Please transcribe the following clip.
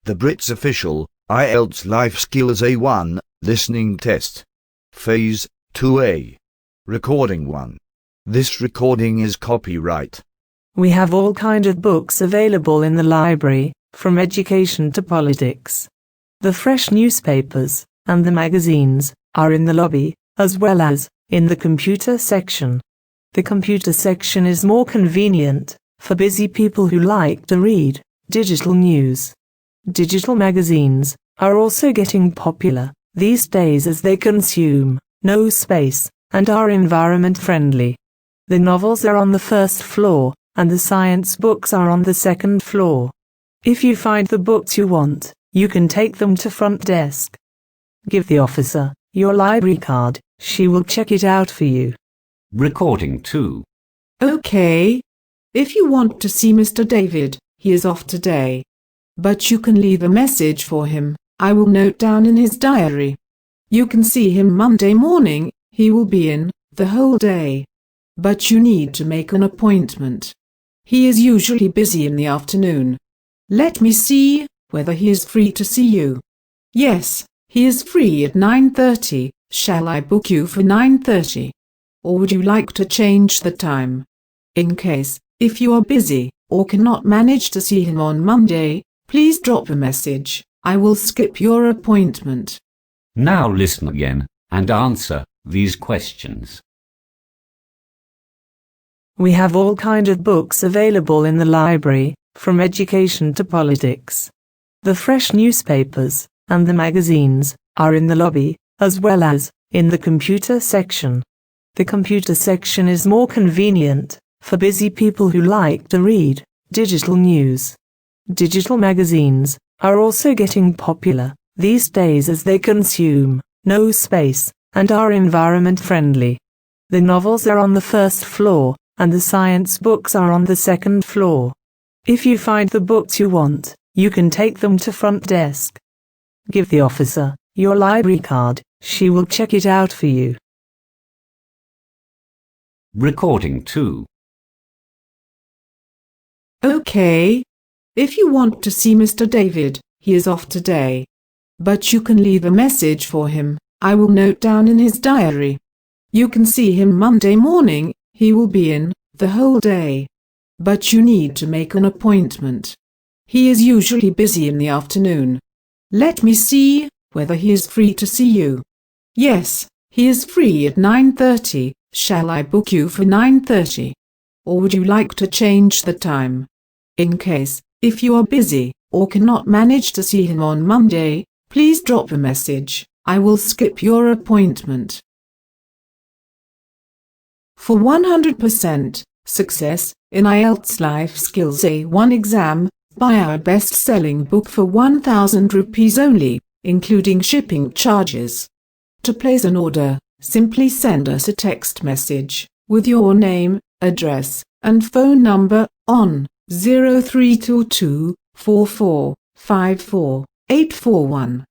The Brits official IELTS Life Skills A1 Listening Test. Phase 2A. Recording 1. This recording is copyright. We have all kind of books available in the library, from education to politics. The fresh newspapers and the magazines are in the lobby, as well as in the computer section. The computer section is more convenient for busy people who like to read digital news. Digital magazines are also getting popular these days as they consume no space and are environment friendly. The novels are on the first floor and the science books are on the second floor. If you find the books you want, you can take them to front desk. Give the officer your library card. She will check it out for you. Recording 2. Okay. If you want to see Mr. David, he is off today. But you can leave a message for him. I will note down in his diary. You can see him Monday morning. He will be in the whole day. But you need to make an appointment. He is usually busy in the afternoon. Let me see whether he is free to see you. Yes, he is free at 9:30. Shall I book you for 9:30? Or would you like to change the time? In case, if you are busy or cannot manage to see him on Monday, please drop a message. I will skip your appointment. Now listen again and answer these questions. We have all kind of books available in the library, from education to politics. The fresh newspapers and the magazines are in the lobby, as well as in the computer section. The computer section is more convenient for busy people who like to read digital news. Digital magazines are also getting popular these days as they consume no space and are environment friendly. The novels are on the first floor and the science books are on the second floor. If you find the books you want, you can take them to front desk. Give the officer your library card. She will check it out for you. Recording 2. Okay. If you want to see Mr. David, he is off today. But you can leave a message for him. I will note down in his diary. You can see him Monday morning. He will be in the whole day. But you need to make an appointment. He is usually busy in the afternoon. Let me see whether he is free to see you. Yes, he is free at 9:30. Shall I book you for 9:30? Or would you like to change the time? In case, if you are busy or cannot manage to see him on Monday, please drop a message. I will skip your appointment. For 100% success in IELTS Life Skills A1 exam, buy our best-selling book for ₹1,000 only, including shipping charges. To place an order, simply send us a text message with your name, address, and phone number on 0322 4454 841.